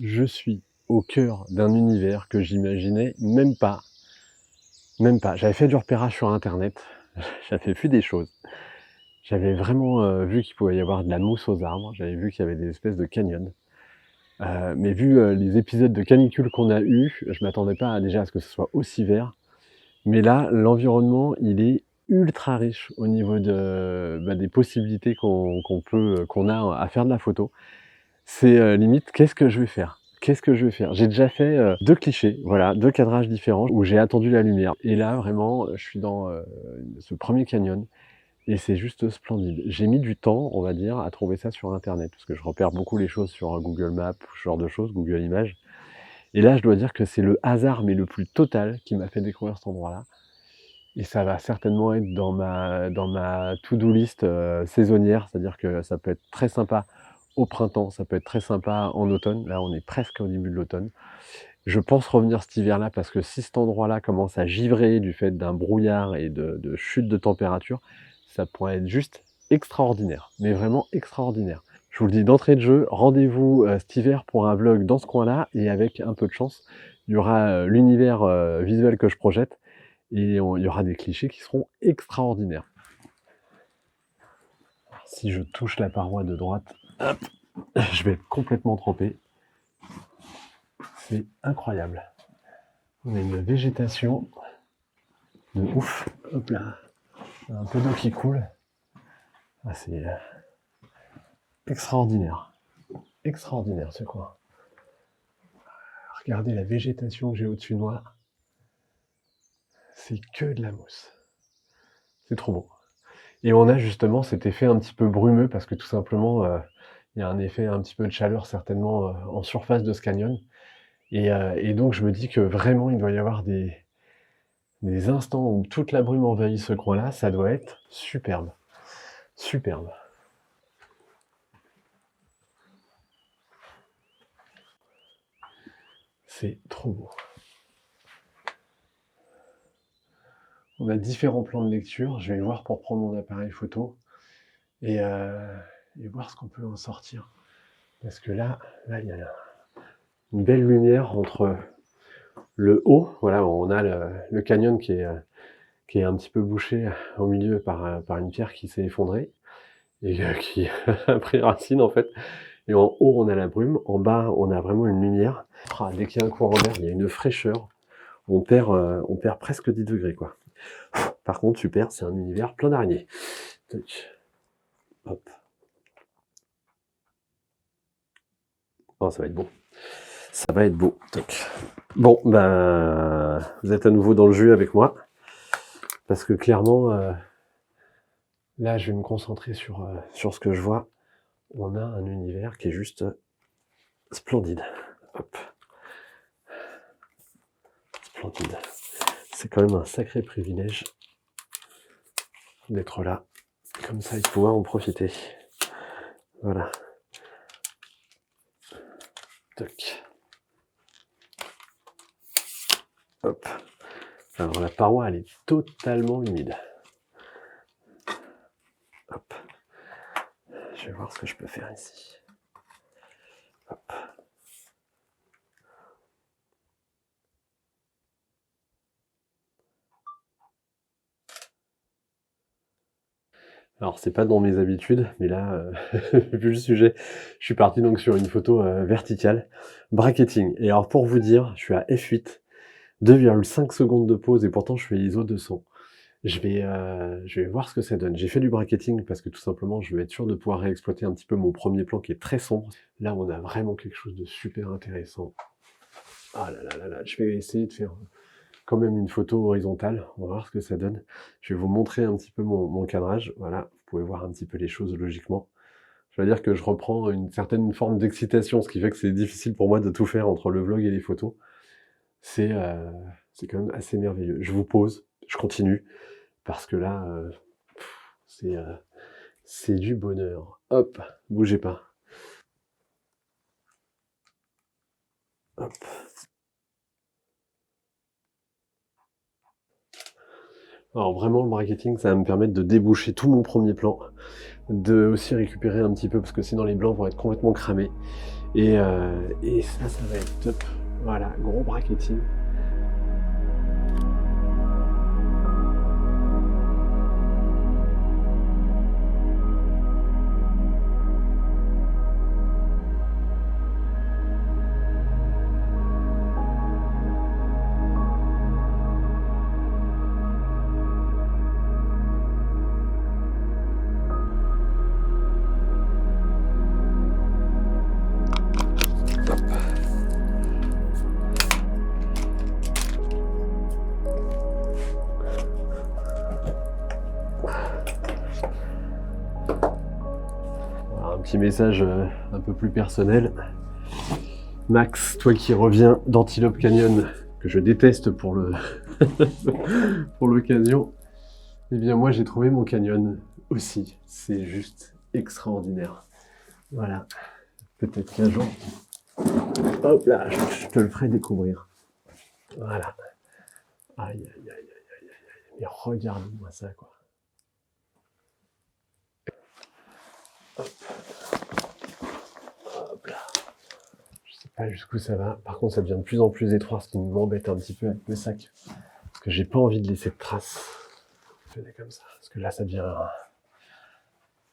Je suis au cœur d'un univers que j'imaginais même pas, même pas. J'avais fait du repérage sur internet, j'avais vu des choses. J'avais vraiment, vu qu'il pouvait y avoir de la mousse aux arbres, j'avais vu qu'il y avait des espèces de canyons. Mais vu, les épisodes de canicule qu'on a eus, je m'attendais pas déjà à ce que ce soit aussi vert. Mais là, l'environnement, il est ultra riche au niveau de, des possibilités qu'on a à faire de la photo. C'est, limite, qu'est-ce que je vais faire? Qu'est-ce que je vais faire? J'ai déjà fait, 2 clichés, voilà, 2 cadrages différents où j'ai attendu la lumière et là vraiment, je suis dans, ce premier canyon et c'est juste splendide. J'ai mis du temps, on va dire, à trouver ça sur internet parce que je repère beaucoup les choses sur, Google Maps, ce genre de choses, Google Images et là, je dois dire que c'est le hasard, mais le plus total qui m'a fait découvrir cet endroit-là et ça va certainement être dans ma to-do list, saisonnière. C'est-à-dire que ça peut être très sympa au printemps, ça peut être très sympa en automne. Là, on est presque au début de l'automne. Je pense revenir cet hiver-là parce que si cet endroit-là commence à givrer du fait d'un brouillard et de chute de température, ça pourrait être juste extraordinaire, mais vraiment extraordinaire. Je vous le dis d'entrée de jeu, rendez-vous, cet hiver pour un vlog dans ce coin-là et avec un peu de chance, il y aura, l'univers, visuel que je projette et il y aura des clichés qui seront extraordinaires. Si je touche la paroi de droite, hop, je vais être complètement trempé. C'est incroyable. On a une végétation de ouf. Hop là, un peu d'eau qui coule. Ah, c'est extraordinaire. Extraordinaire ce coin. Regardez la végétation que j'ai au-dessus de moi. C'est que de la mousse. C'est trop beau. Et on a justement cet effet un petit peu brumeux parce que tout simplement, il y a un effet un petit peu de chaleur certainement en surface de ce canyon. Et donc je me dis que vraiment il doit y avoir des instants où toute la brume envahit ce coin-là, ça doit être superbe. Superbe. C'est trop beau. On a différents plans de lecture. Je vais voir pour prendre mon appareil photo et, et voir ce qu'on peut en sortir. Parce que là, il y a une belle lumière entre le haut. Voilà, on a le canyon qui est un petit peu bouché au milieu par une pierre qui s'est effondrée et qui a pris racine en fait. Et en haut, on a la brume. En bas, on a vraiment une lumière. Ah, dès qu'il y a un courant d'air, il y a une fraîcheur. On perd presque 10 degrés, quoi. Par contre, super, c'est un univers plein d'araignées. Hop. Oh, ça va être beau. Ça va être beau. Toc. Bon, ben, vous êtes à nouveau dans le jus avec moi. Parce que clairement, là, je vais me concentrer sur ce que je vois. On a un univers qui est juste splendide. Hop. Splendide. C'est quand même un sacré privilège d'être là, comme ça, et de pouvoir en profiter. Voilà. Toc. Hop. Alors la paroi, elle est totalement humide. Hop. Je vais voir ce que je peux faire ici. Hop. Alors c'est pas dans mes habitudes, mais là, vu le sujet, je suis parti donc sur une photo verticale, bracketing. Et alors pour vous dire, je suis à f8, 2,5 secondes de pause et pourtant je fais ISO 200. Je vais voir ce que ça donne. J'ai fait du bracketing parce que tout simplement, je veux être sûr de pouvoir réexploiter un petit peu mon premier plan qui est très sombre. Là, on a vraiment quelque chose de super intéressant. Ah là là là là, je vais essayer de faire quand même une photo horizontale. On va voir ce que ça donne. Je vais vous montrer un petit peu mon cadrage. Voilà, vous pouvez voir un petit peu les choses logiquement. Je veux dire que je reprends une certaine forme d'excitation, ce qui fait que c'est difficile pour moi de tout faire entre le vlog et les photos. C'est quand même assez merveilleux. Je vous pose, je continue, parce que là, c'est du bonheur. Hop, bougez pas. Hop. Alors vraiment, le bracketing, ça va me permettre de déboucher tout mon premier plan, de aussi récupérer un petit peu, parce que sinon les blancs vont être complètement cramés. Et ça va être top. Voilà, gros bracketing. Un petit message un peu plus personnel. Max, toi qui reviens d'Antelope Canyon, que je déteste pour le pour l'occasion, eh bien moi j'ai trouvé mon canyon aussi. C'est juste extraordinaire. Voilà. Peut-être qu'un jour, hop là, je te le ferai découvrir. Voilà. Aïe, aïe, aïe, aïe, aïe, aïe. Mais regarde-moi ça, quoi. Hop. Hop là. Je sais pas jusqu'où ça va. Par contre, ça devient de plus en plus étroit, ce qui m'embête un petit peu avec le sac. Parce que j'ai pas envie de laisser de traces. Je fais comme ça. Parce que là, ça devient...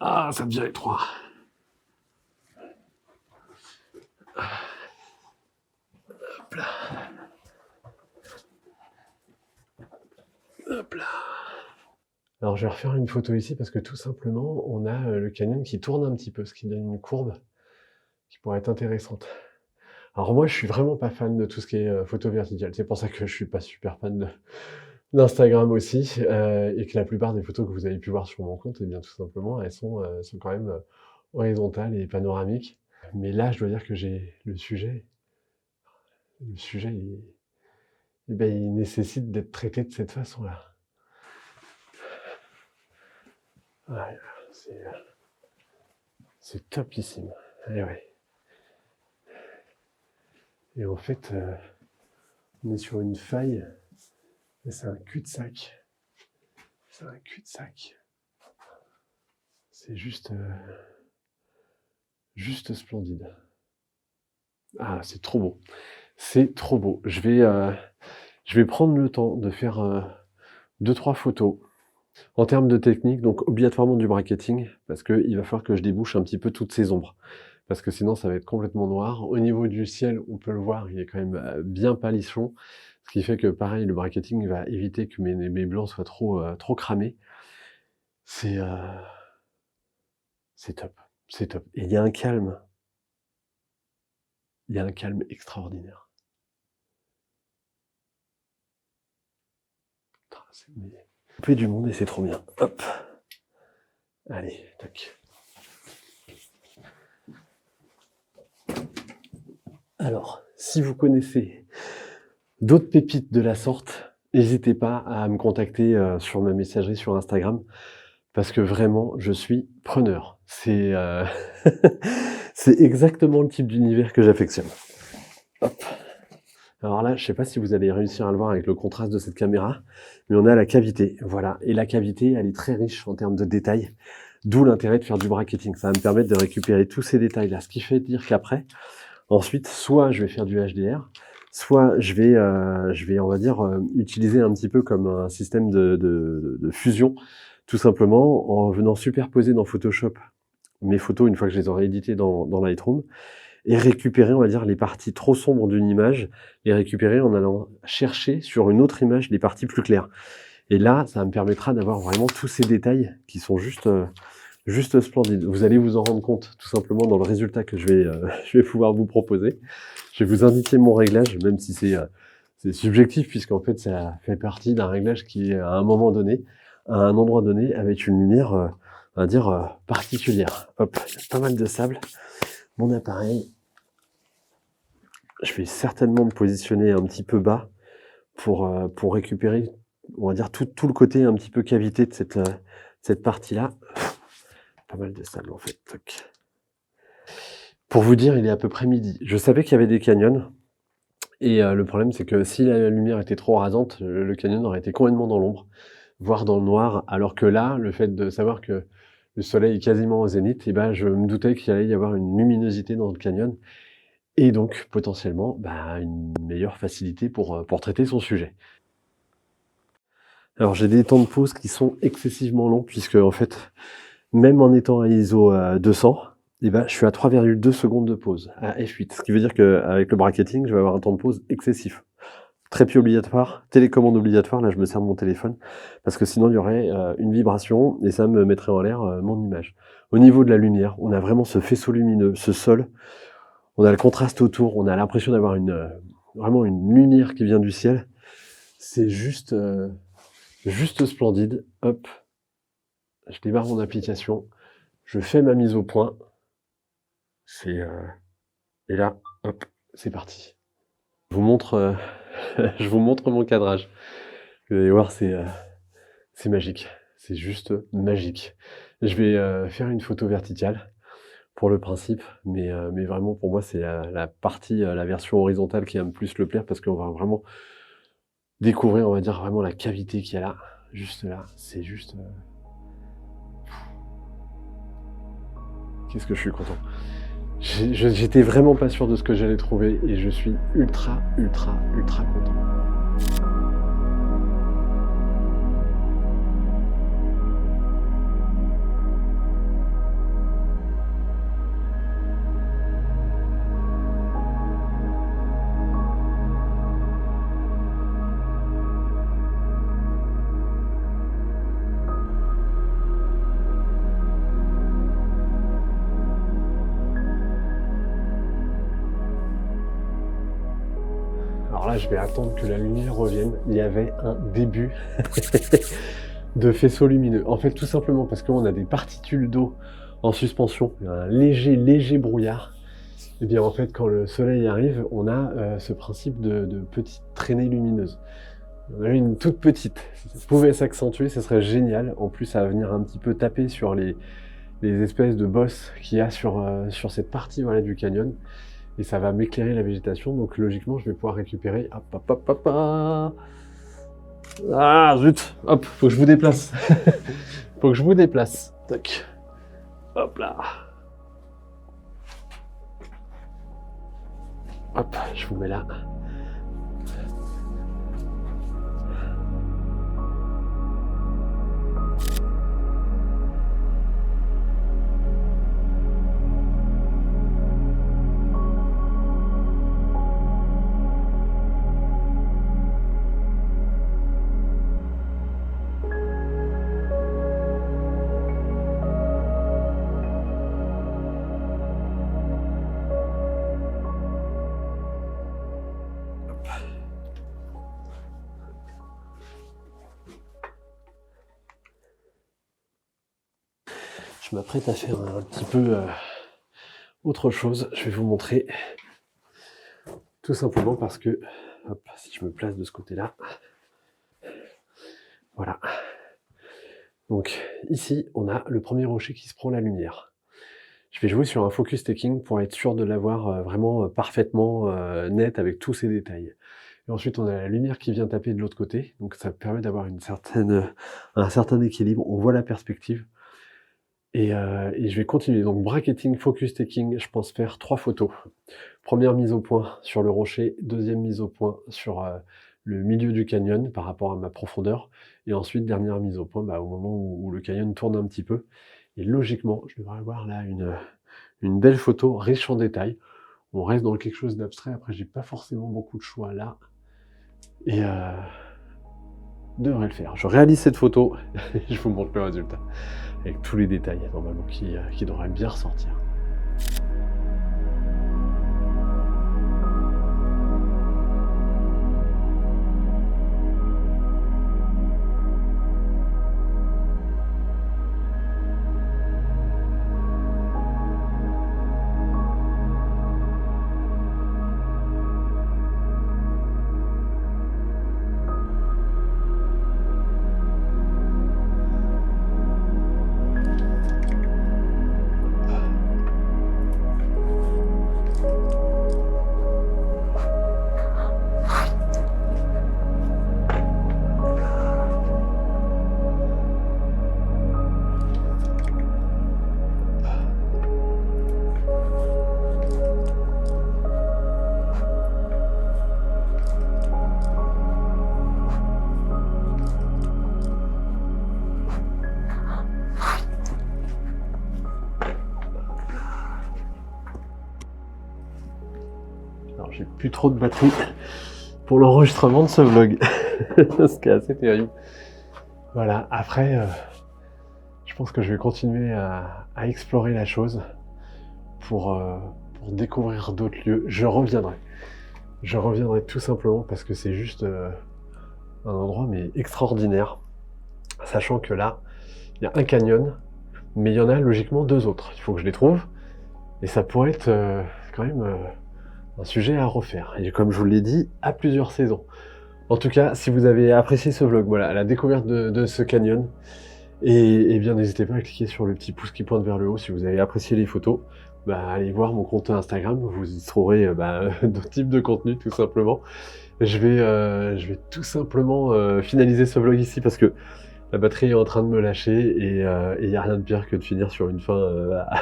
Ah, ça devient étroit. Hop là. Hop là. Alors, je vais refaire une photo ici parce que tout simplement, on a le canyon qui tourne un petit peu, ce qui donne une courbe qui pourrait être intéressante. Alors moi, je suis vraiment pas fan de tout ce qui est photo verticale. C'est pour ça que je suis pas super fan d'Instagram aussi, et que la plupart des photos que vous avez pu voir sur mon compte, eh bien tout simplement, elles sont quand même horizontales et panoramiques. Mais là, je dois dire que j'ai le sujet, il nécessite d'être traité de cette façon-là. Ouais, c'est topissime. Et ouais. Et en fait, on est sur une faille, et c'est un cul-de-sac. C'est un cul-de-sac. C'est juste splendide. Ah, c'est trop beau. C'est trop beau. Je vais prendre le temps de faire 2-3 photos. En termes de technique, donc obligatoirement du bracketing, parce qu'il va falloir que je débouche un petit peu toutes ces ombres. Parce que sinon, ça va être complètement noir. Au niveau du ciel, on peut le voir, il est quand même bien palichon. Ce qui fait que, pareil, le bracketing va éviter que mes blancs soient trop cramés. C'est top. C'est top. Et il y a un calme. Il y a un calme extraordinaire. On fait du monde et c'est trop bien. Hop. Allez, tac. Alors, si vous connaissez d'autres pépites de la sorte, n'hésitez pas à me contacter sur ma messagerie sur Instagram, parce que vraiment, je suis preneur. C'est c'est exactement le type d'univers que j'affectionne. Hop. Alors là, je ne sais pas si vous allez réussir à le voir avec le contraste de cette caméra, mais on a la cavité, voilà. Et la cavité, elle est très riche en termes de détails, d'où l'intérêt de faire du bracketing. Ça va me permettre de récupérer tous ces détails-là, ce qui fait dire qu'après, ensuite, soit je vais faire du HDR, soit je vais, on va dire, utiliser un petit peu comme un système de fusion, tout simplement en venant superposer dans Photoshop mes photos une fois que je les aurai éditées dans Lightroom, et récupérer, on va dire, les parties trop sombres d'une image, les récupérer en allant chercher sur une autre image les parties plus claires. Et là, ça me permettra d'avoir vraiment tous ces détails qui sont juste splendides. Vous allez vous en rendre compte tout simplement dans le résultat que je vais pouvoir vous proposer. Je vais vous indiquer mon réglage, même si c'est subjectif, puisqu'en fait, ça fait partie d'un réglage qui est à un moment donné, à un endroit donné, avec une lumière, on va dire, particulière. Hop, il y a pas mal de sable. Mon appareil, je vais certainement me positionner un petit peu bas pour récupérer, on va dire, tout le côté un petit peu cavité de cette partie-là. Pas mal de sable en fait. Toc. Pour vous dire, il est à peu près midi. Je savais qu'il y avait des canyons. Et le problème, c'est que si la lumière était trop rasante, le canyon aurait été complètement dans l'ombre, voire dans le noir. Alors que là, le fait de savoir que le soleil est quasiment au zénith, et ben, je me doutais qu'il allait y avoir une luminosité dans le canyon. et donc potentiellement, une meilleure facilité pour traiter son sujet. Alors j'ai des temps de pause qui sont excessivement longs puisque en fait, même en étant à ISO 200, je suis à 3,2 secondes de pause à f8. Ce qui veut dire qu'avec le bracketing, je vais avoir un temps de pause excessif. Trépied obligatoire, télécommande obligatoire, là je me sers de mon téléphone, parce que sinon il y aurait une vibration et ça me mettrait en l'air mon image. Au niveau de la lumière, on a vraiment ce faisceau lumineux, ce sol, on a le contraste autour, on a l'impression d'avoir vraiment une lumière qui vient du ciel. C'est juste splendide. Hop, je démarre mon application, je fais ma mise au point, et là, hop, c'est parti. Je vous montre, je vous montre mon cadrage. Vous allez voir, c'est magique. C'est juste magique. Je vais faire une photo verticale pour le principe, mais vraiment pour moi c'est la partie, la version horizontale qui va me plus le plaire parce qu'on va vraiment découvrir, on va dire vraiment la cavité qu'il y a là, juste là. C'est juste. Qu'est-ce que je suis content. J'étais vraiment pas sûr de ce que j'allais trouver et je suis ultra content. Alors là, je vais attendre que la lumière revienne. Il y avait un début de faisceau lumineux. En fait, tout simplement parce qu'on a des particules d'eau en suspension, un léger brouillard. Et bien en fait, quand le soleil arrive, on a ce principe de petites traînées lumineuses. On a une toute petite. Si ça pouvait s'accentuer, ce serait génial. En plus, ça va venir un petit peu taper sur les espèces de bosses qu'il y a sur cette partie voilà, du canyon. Et ça va m'éclairer la végétation, donc logiquement je vais pouvoir récupérer. Ah zut. Hop, faut que je vous déplace. Faut que je vous déplace. Tac. Hop là. Hop, je vous mets là. Je m'apprête à faire un petit peu autre chose. Je vais vous montrer tout simplement parce que, hop, si je me place de ce côté-là, voilà. Donc ici, on a le premier rocher qui se prend la lumière. Je vais jouer sur un focus taking pour être sûr de l'avoir vraiment parfaitement net avec tous ces détails. Et ensuite, on a la lumière qui vient taper de l'autre côté, donc ça permet d'avoir un certain équilibre. On voit la perspective. Et je vais continuer. Donc bracketing, focus taking, je pense faire 3 photos. Première mise au point sur le rocher, deuxième mise au point sur le milieu du canyon par rapport à ma profondeur, et ensuite dernière mise au point au moment où le canyon tourne un petit peu. Et logiquement, je devrais avoir là une belle photo riche en détails. On reste dans quelque chose d'abstrait, après j'ai pas forcément beaucoup de choix là. Et devrait le faire. Je réalise cette photo et je vous montre le résultat. Avec tous les détails normalement qui devraient bien ressortir. Alors j'ai plus trop de batterie pour l'enregistrement de ce vlog, ce qui est assez terrible. Voilà, après, je pense que je vais continuer à explorer la chose pour découvrir d'autres lieux. Je reviendrai tout simplement parce que c'est juste un endroit mais extraordinaire, sachant que là, il y a un canyon, mais il y en a logiquement 2 autres. Il faut que je les trouve, et ça pourrait être quand même un sujet à refaire. Et comme je vous l'ai dit, à plusieurs saisons. En tout cas, si vous avez apprécié ce vlog, voilà, la découverte de ce canyon, et bien n'hésitez pas à cliquer sur le petit pouce qui pointe vers le haut si vous avez apprécié les photos. Allez voir mon compte Instagram, vous y trouverez d'autres types de contenus tout simplement. Je vais tout simplement finaliser ce vlog ici parce que la batterie est en train de me lâcher et il n'y a rien de pire que de finir sur une fin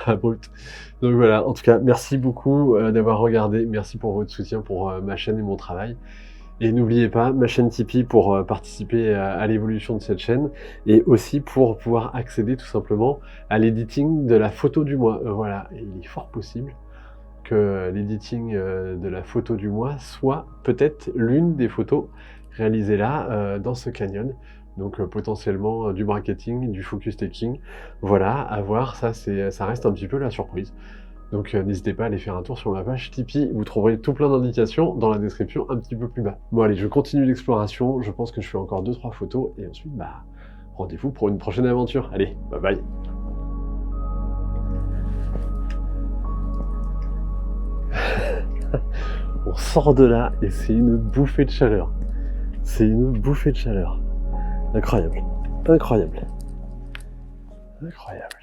abrupte. Donc voilà, en tout cas, merci beaucoup d'avoir regardé, merci pour votre soutien pour ma chaîne et mon travail. Et n'oubliez pas, ma chaîne Tipeee pour participer à l'évolution de cette chaîne et aussi pour pouvoir accéder tout simplement à l'editing de la photo du mois. Voilà, et il est fort possible que l'editing de la photo du mois soit peut-être l'une des photos réalisées là, dans ce canyon. Donc potentiellement du marketing, du focus taking. Voilà, à voir, ça reste un petit peu la surprise. Donc n'hésitez pas à aller faire un tour sur ma page Tipeee, vous trouverez tout plein d'indications dans la description un petit peu plus bas. Bon allez, je continue l'exploration, je pense que je fais encore 2-3 photos, et ensuite rendez-vous pour une prochaine aventure. Allez, bye bye. On sort de là et c'est une bouffée de chaleur. C'est une bouffée de chaleur. Incroyable, incroyable, incroyable.